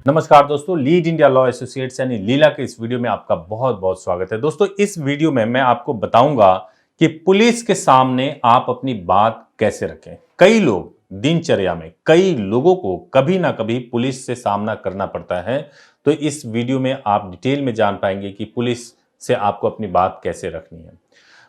नमस्कार दोस्तों, lead India law associates यानी लीला के इस वीडियो में आपका बहुत बहुत स्वागत है। दोस्तों, इस वीडियो में मैं आपको बताऊंगा कि पुलिस के सामने आप अपनी बात कैसे रखें। कई लोग दिनचर्या में कई लोगों को कभी ना कभी पुलिस से सामना करना पड़ता है। तो इस वीडियो में आप डिटेल में जान पाएंगे कि पुलिस से आपको अपनी बात कैसे रखनी है।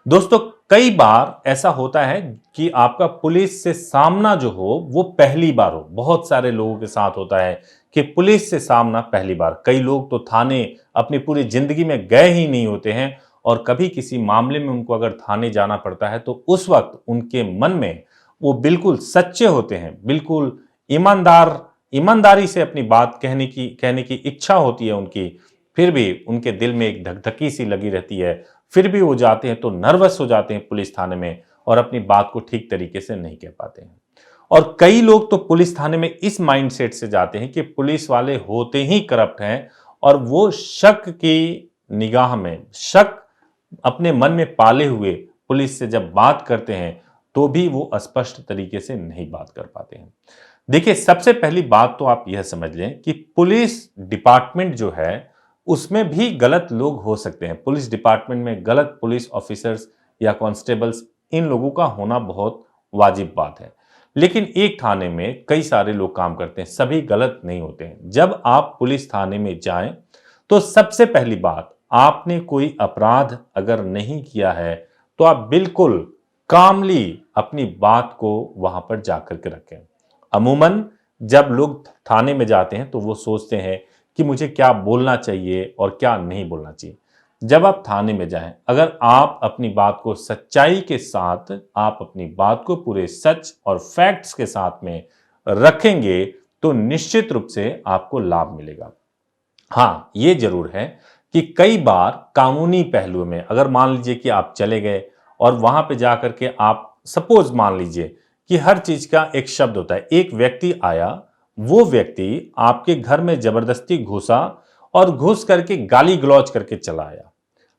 दोस्तों, कई बार ऐसा होता है कि आपका पुलिस से सामना जो हो वो पहली बार हो। बहुत सारे लोगों के साथ होता है कि पुलिस से सामना पहली बार। कई लोग तो थाने अपनी पूरी जिंदगी में गए ही नहीं होते हैं और कभी किसी मामले में उनको अगर थाने जाना पड़ता है तो उस वक्त उनके मन में वो बिल्कुल सच्चे होते हैं, बिल्कुल ईमानदारी से अपनी बात कहने की इच्छा होती है उनकी। फिर भी उनके दिल में एक धकधकी सी लगी रहती है। फिर भी वो जाते हैं तो नर्वस हो जाते हैं पुलिस थाने में और अपनी बात को ठीक तरीके से नहीं कह पाते हैं। और कई लोग तो पुलिस थाने में इस माइंडसेट से जाते हैं कि पुलिस वाले होते ही करप्ट हैं और वो शक की निगाह में, शक अपने मन में पाले हुए पुलिस से जब बात करते हैं तो भी वो स्पष्ट तरीके से नहीं बात कर पाते हैं। देखिए, सबसे पहली बात तो आप यह समझ लें कि पुलिस डिपार्टमेंट जो है उसमें भी गलत लोग हो सकते हैं। पुलिस डिपार्टमेंट में गलत पुलिस ऑफिसर्स या कांस्टेबल्स, इन लोगों का होना बहुत वाजिब बात है। लेकिन एक थाने में कई सारे लोग काम करते हैं, सभी गलत नहीं होते हैं। जब आप पुलिस थाने में जाएं तो सबसे पहली बात, आपने कोई अपराध अगर नहीं किया है तो आप बिल्कुल कामली अपनी बात को वहां पर जाकर के रखें। अमूमन जब लोग थाने में जाते हैं तो वो सोचते हैं कि मुझे क्या बोलना चाहिए और क्या नहीं बोलना चाहिए। जब आप थाने में जाएं, अगर आप अपनी बात को सच्चाई के साथ, आप अपनी बात को पूरे सच और फैक्ट्स के साथ में रखेंगे तो निश्चित रूप से आपको लाभ मिलेगा। हाँ, ये जरूर है कि कई बार कानूनी पहलू में अगर मान लीजिए कि आप चले गए और वहां पे जाकर के आप सपोज मान लीजिए कि हर चीज का एक शब्द होता है। एक व्यक्ति आया, वो व्यक्ति आपके घर में जबरदस्ती घुसा और घुस करके गाली गलौज करके चला आया।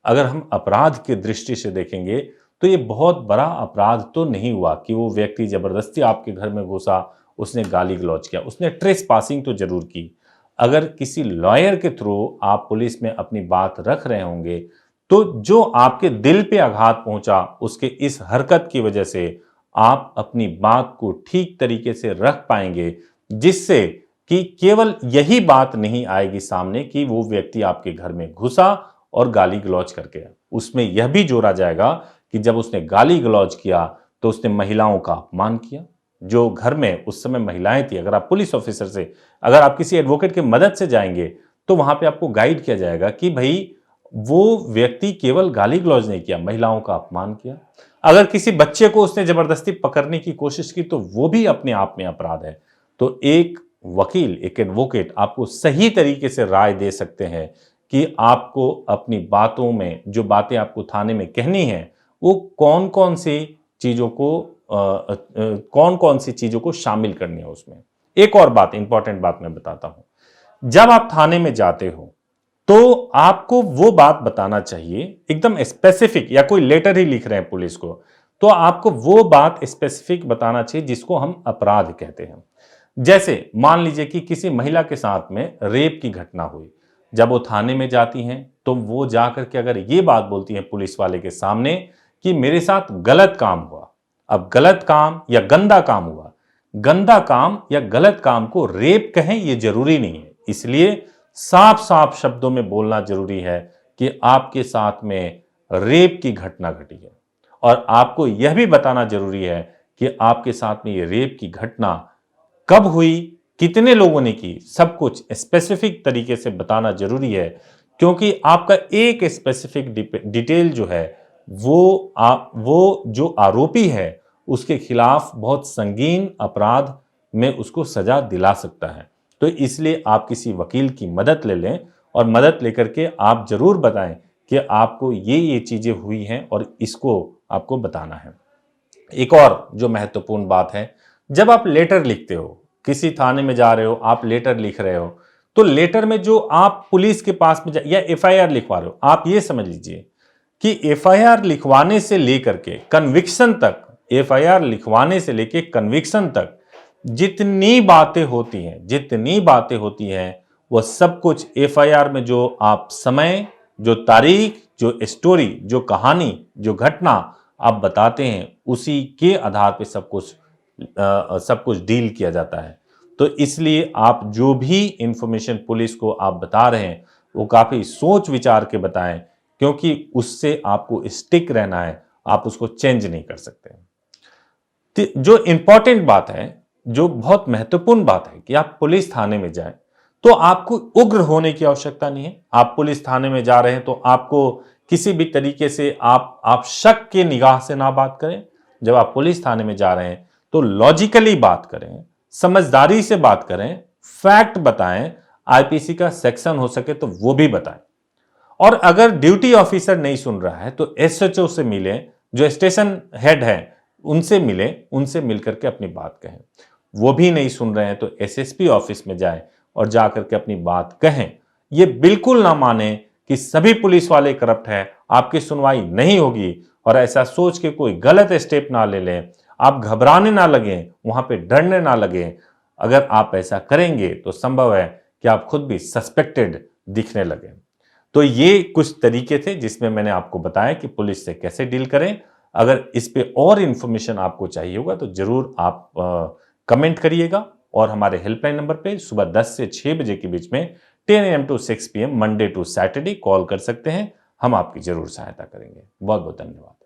अगर हम अपराध की दृष्टि से देखेंगे तो ये बहुत बड़ा अपराध तो नहीं हुआ कि वो व्यक्ति जबरदस्ती आपके घर में घुसा, उसने गाली गलौज किया, उसने ट्रेस पासिंग तो जरूर की। अगर किसी लॉयर के थ्रू आप पुलिस में अपनी बात रख रहे होंगे तो जो आपके दिल पे आघात पहुंचा उसके इस हरकत की वजह से आप अपनी बात को ठीक तरीके से रख पाएंगे, जिससे कि केवल यही बात नहीं आएगी सामने कि वो व्यक्ति आपके घर में घुसा और गाली गलौज करके आया। उसमें यह भी जोड़ा जाएगा कि जब उसने गाली गलौज किया तो उसने महिलाओं का अपमान किया। जो घर में उस समय महिलाएं थी, अगर आप पुलिस ऑफिसर से, अगर आप किसी एडवोकेट की मदद से जाएंगे तो वहां पे आपको गाइड किया जाएगा कि भाई वो व्यक्ति केवल गाली गलौज नहीं किया, महिलाओं का अपमान किया। अगर किसी बच्चे को उसने जबरदस्ती पकड़ने की कोशिश की तो वो भी अपने आप में अपराध है। तो एक वकील, एक एडवोकेट आपको सही तरीके से राय दे सकते हैं कि आपको अपनी बातों में, जो बातें आपको थाने में कहनी है, वो कौन कौन सी चीजों को शामिल करनी है उसमें। एक और बात, इंपॉर्टेंट बात मैं बताता हूं। जब आप थाने में जाते हो तो आपको वो बात बताना चाहिए एकदम स्पेसिफिक, या कोई लेटर ही लिख रहे हैं पुलिस को तो आपको वो बात स्पेसिफिक बताना चाहिए जिसको हम अपराध कहते हैं। जैसे मान लीजिए कि किसी महिला के साथ में रेप की घटना हुई। जब वो थाने में जाती हैं तो वो जाकर के अगर ये बात बोलती हैं पुलिस वाले के सामने कि मेरे साथ गलत काम हुआ। अब गलत काम या गंदा काम हुआ, गंदा काम या गलत काम को रेप कहें ये जरूरी नहीं है। इसलिए साफ साफ शब्दों में बोलना जरूरी है कि आपके साथ में रेप की घटना घटी है। और आपको यह भी बताना जरूरी है कि आपके साथ में ये रेप की घटना कब हुई, कितने लोगों ने की, सब कुछ स्पेसिफिक तरीके से बताना जरूरी है। क्योंकि आपका एक स्पेसिफिक डिटेल जो है वो जो आरोपी है उसके खिलाफ बहुत संगीन अपराध में उसको सजा दिला सकता है। तो इसलिए आप किसी वकील की मदद ले लें और मदद लेकर के आप जरूर बताएं कि आपको ये चीजें हुई हैं और इसको आपको बताना है। एक और जो महत्वपूर्ण बात है, जब आप लेटर लिखते हो, किसी थाने में जा रहे हो, आप लेटर लिख रहे हो, तो लेटर में जो आप पुलिस के पास में या एफआईआर लिखवा रहे हो, आप ये समझ लीजिए कि एफआईआर लिखवाने से लेकर के कन्विक्शन तक, एफआईआर लिखवाने से लेकर कन्विक्शन तक जितनी बातें होती हैं वो सब कुछ एफआईआर में जो आप समय, जो तारीख, जो स्टोरी, जो कहानी, जो घटना आप बताते हैं, उसी के आधार पे सब कुछ डील किया जाता है। तो इसलिए आप जो भी इंफॉर्मेशन पुलिस को आप बता रहे हैं वो काफी सोच विचार के बताएं, क्योंकि उससे आपको स्टिक रहना है, आप उसको चेंज नहीं कर सकते। जो इंपॉर्टेंट बात है, जो बहुत महत्वपूर्ण बात है कि आप पुलिस थाने में जाएं तो आपको उग्र होने की आवश्यकता नहीं है। आप पुलिस थाने में जा रहे हैं तो आपको किसी भी तरीके से आप शक के निगाह से ना बात करें। जब आप पुलिस थाने में जा रहे हैं तो लॉजिकली बात करें, समझदारी से बात करें, फैक्ट बताएं, आईपीसी का सेक्शन हो सके तो वो भी बताएं। और अगर ड्यूटी ऑफिसर नहीं सुन रहा है तो एसएचओ से मिलें, जो स्टेशन हेड है उनसे मिलें, उनसे मिलकर के अपनी बात कहें। वो भी नहीं सुन रहे हैं तो एसएसपी ऑफिस में जाएं और जाकर के अपनी बात कहें। ये बिल्कुल ना माने कि सभी पुलिस वाले करप्ट हैं, आपकी सुनवाई नहीं होगी, और ऐसा सोच के कोई गलत स्टेप ना ले लें। आप घबराने ना लगें, वहां पे डरने ना लगें। अगर आप ऐसा करेंगे तो संभव है कि आप खुद भी सस्पेक्टेड दिखने लगें। तो ये कुछ तरीके थे जिसमें मैंने आपको बताया कि पुलिस से कैसे डील करें। अगर इस पे और इंफॉर्मेशन आपको चाहिए होगा तो जरूर आप कमेंट करिएगा, और हमारे हेल्पलाइन नंबर पे सुबह 10 से 6 बजे के बीच में 10 AM to 6 PM Monday to Saturday call कर सकते हैं। हम आपकी जरूर सहायता करेंगे। बहुत बहुत धन्यवाद।